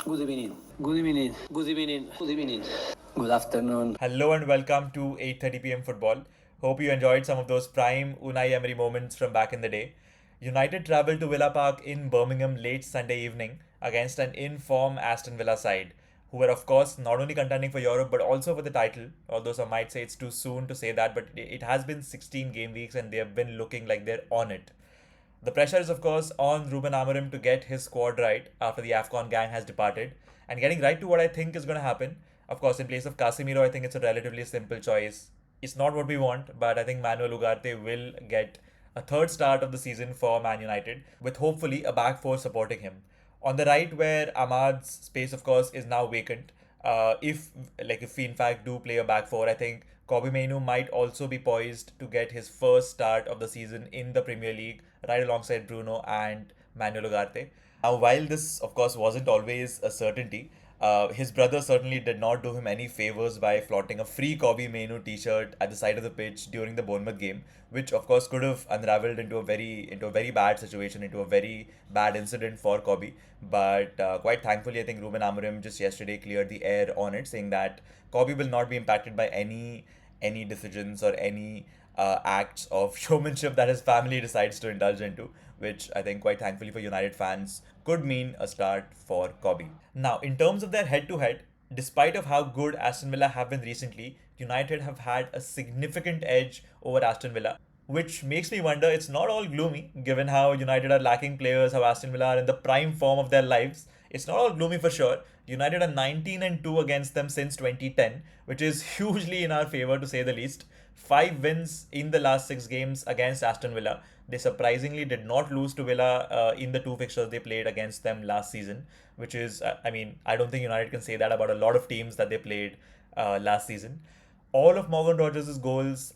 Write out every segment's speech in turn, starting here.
Good evening. Good evening. Good evening. Good evening. Good afternoon. Hello and welcome to 8:30 p.m. football. Hope you enjoyed some of those prime Unai Emery moments from back in the day. United travelled to Villa Park in Birmingham late Sunday evening against an in-form Aston Villa side, who were of course not only contending for Europe but also for the title. Although some might say it's too soon to say that, but it has been 16 game weeks and they have been looking like they're on it. The pressure is, of course, on Ruben Amorim to get his squad right after the AFCON gang has departed. And getting right to what I think is going to happen, of course, in place of Casemiro, I think it's a relatively simple choice. It's not what we want, but I think Manuel Ugarte will get a third start of the season for Man United, with hopefully a back four supporting him. On the right, where Ahmad's space, of course, is now vacant, if we in fact do play a back four, I think Kobe Mainu might also be poised to get his first start of the season in the Premier League, right alongside Bruno and Manuel Ugarte. Now, while this, of course, wasn't always a certainty, his brother certainly did not do him any favors by flaunting a free Kobe Mainu t-shirt at the side of the pitch during the Bournemouth game, which of course could have unraveled into a very bad situation, into a very bad incident for Kobe. But quite thankfully, I think Ruben Amorim just yesterday cleared the air on it, saying that Kobe will not be impacted by any decisions or any acts of showmanship that his family decides to indulge into, which I think, quite thankfully for United fans, could mean a start for Kobe. Now, in terms of their head-to-head, despite of how good Aston Villa have been recently, United have had a significant edge over Aston Villa, which makes me wonder it's not all gloomy, given how United are lacking players, how Aston Villa are in the prime form of their lives. It's not all gloomy for sure. United are 19 and 2 against them since 2010, which is hugely in our favour to say the least. 5 wins in the last 6 games against Aston Villa. They surprisingly did not lose to Villa in the two fixtures they played against them last season, which is, I don't think United can say that about a lot of teams that they played last season. All of Morgan Rogers' goals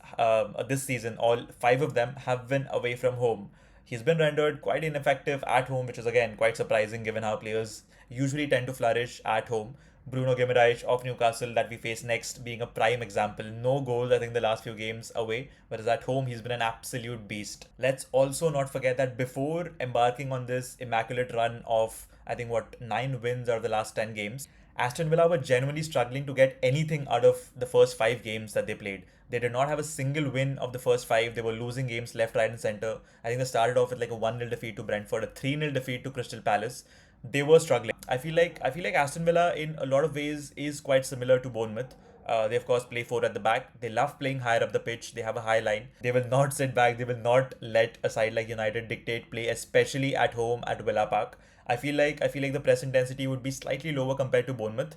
this season, all 5 of them, have been away from home. He's been rendered quite ineffective at home, which is again quite surprising given how players usually tend to flourish at home. Bruno Guimaraes of Newcastle, that we face next, being a prime example. No goals, I think, the last few games away, whereas at home he's been an absolute beast. Let's also not forget that before embarking on this immaculate run of, I think, 9 wins out of the last 10 games, Aston Villa were genuinely struggling to get anything out of the first 5 games that they played. They did not have a single win of the first 5. They were losing games left, right, and centre. I think they started off with like a 1-0 defeat to Brentford, a 3-0 defeat to Crystal Palace. They were struggling. I feel like Aston Villa in a lot of ways is quite similar to Bournemouth. They of course play four at the back. They love playing higher up the pitch. They have a high line. They will not sit back. They will not let a side like United dictate play, especially at home at Villa Park. I feel like the press intensity would be slightly lower compared to Bournemouth.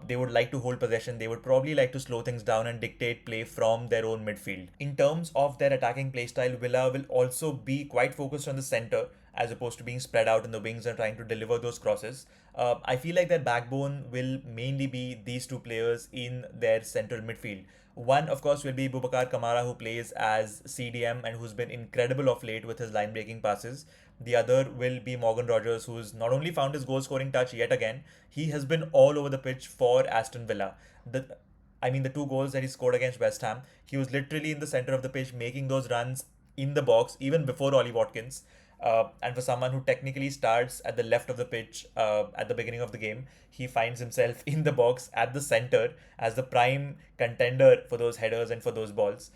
They would like to hold possession. They would probably like to slow things down and dictate play from their own midfield. In terms of their attacking play style, Villa will also be quite focused on the centre as opposed to being spread out in the wings and trying to deliver those crosses. I feel like their backbone will mainly be these two players in their central midfield. One, of course, will be Boubacar Kamara, who plays as CDM and who's been incredible of late with his line breaking passes. The other will be Morgan Rogers, who's not only found his goal scoring touch yet again, he has been all over the pitch for Aston Villa. The 2 goals that he scored against West Ham, he was literally in the center of the pitch making those runs in the box even before Ollie Watkins. And for someone who technically starts at the left of the pitch at the beginning of the game, he finds himself in the box at the center as the prime contender for those headers and for those balls.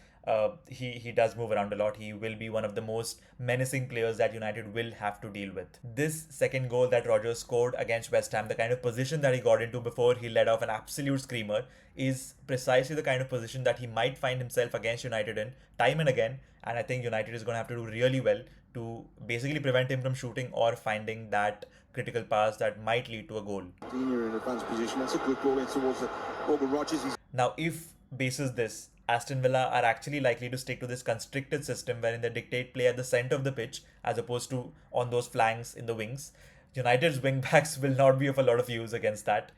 He does move around a lot. He will be one of the most menacing players that United will have to deal with. This second goal that Rodgers scored against West Ham, the kind of position that he got into before he led off an absolute screamer, is precisely the kind of position that he might find himself against United in time and again. And I think United is going to have to do really well to basically prevent him from shooting or finding that critical pass that might lead to a goal. You're in advanced position. That's a good ball in towards Morgan Rogers. Now, if bases this, Aston Villa are actually likely to stick to this constricted system wherein they dictate play at the centre of the pitch as opposed to on those flanks in the wings, United's wing backs will not be of a lot of use against that.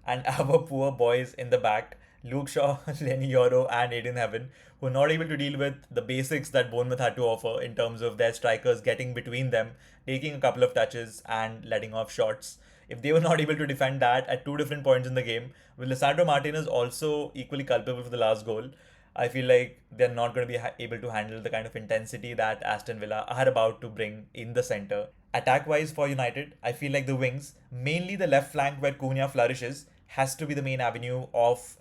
And our poor boys in the back, Luke Shaw, Lenny Yoro, and Aiden Heaven, who are not able to deal with the basics that Bournemouth had to offer in terms of their strikers getting between them, taking a couple of touches, and letting off shots. If they were not able to defend that at 2 different points in the game, with Lisandro Martinez also equally culpable for the last goal, I feel like they're not going to be able to handle the kind of intensity that Aston Villa are about to bring in the centre. Attack-wise for United, I feel like the wings, mainly the left flank where Cunha flourishes, has to be the main avenue of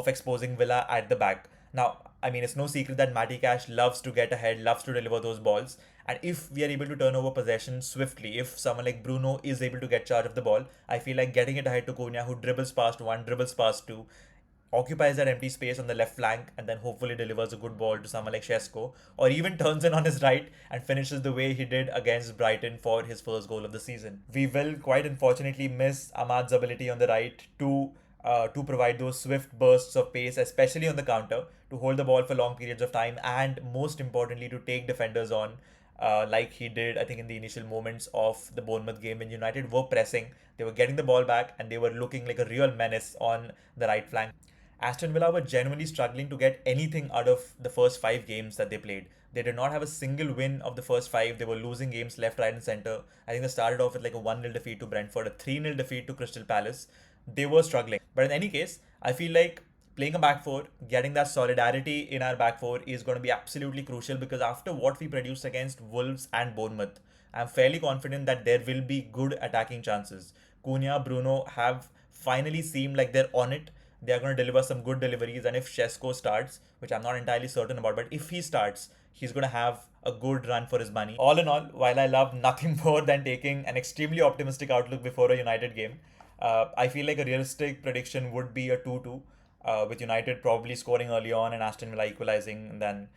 exposing Villa at the back. Now, I mean, it's no secret that Matty Cash loves to get ahead, loves to deliver those balls. And if we are able to turn over possession swiftly, if someone like Bruno is able to get charge of the ball, I feel like getting it ahead to Cunha, who dribbles past one, dribbles past two, occupies that empty space on the left flank, and then hopefully delivers a good ball to someone like Shesko, or even turns in on his right and finishes the way he did against Brighton for his first goal of the season. We will quite unfortunately miss Ahmad's ability on the right to provide those swift bursts of pace, especially on the counter, to hold the ball for long periods of time, and most importantly, to take defenders on. Like he did, I think, in the initial moments of the Bournemouth game when United were pressing, they were getting the ball back and they were looking like a real menace on the right flank. Aston Villa were genuinely struggling to get anything out of the first 5 games that they played. They did not have a single win of the first 5. They were losing games left, right, and centre. I think they started off with like a 1-0 defeat to Brentford, a 3-0 defeat to Crystal Palace. They were struggling. But in any case, I feel like playing a back four, getting that solidarity in our back four is going to be absolutely crucial, because after what we produced against Wolves and Bournemouth, I'm fairly confident that there will be good attacking chances. Cunha, Bruno have finally seemed like they're on it. They are going to deliver some good deliveries, and if Shesko starts, which I'm not entirely certain about, but if he starts, he's going to have a good run for his money. All in all, while I love nothing more than taking an extremely optimistic outlook before a United game, I feel like a realistic prediction would be a 2-2, with United probably scoring early on and Aston Villa equalizing, and then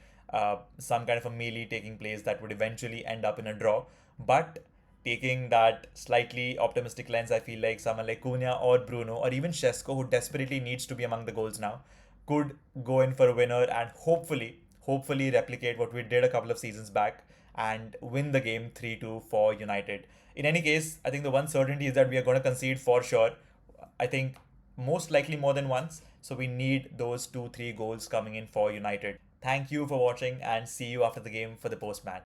some kind of a melee taking place that would eventually end up in a draw. But taking that slightly optimistic lens, I feel like someone like Cunha or Bruno or even Shesko, who desperately needs to be among the goals now, could go in for a winner and hopefully replicate what we did a couple of seasons back and win the game 3-2 for United. In any case, I think the one certainty is that we are going to concede for sure. I think most likely more than once. So we need those 2-3 goals coming in for United. Thank you for watching and see you after the game for the post match.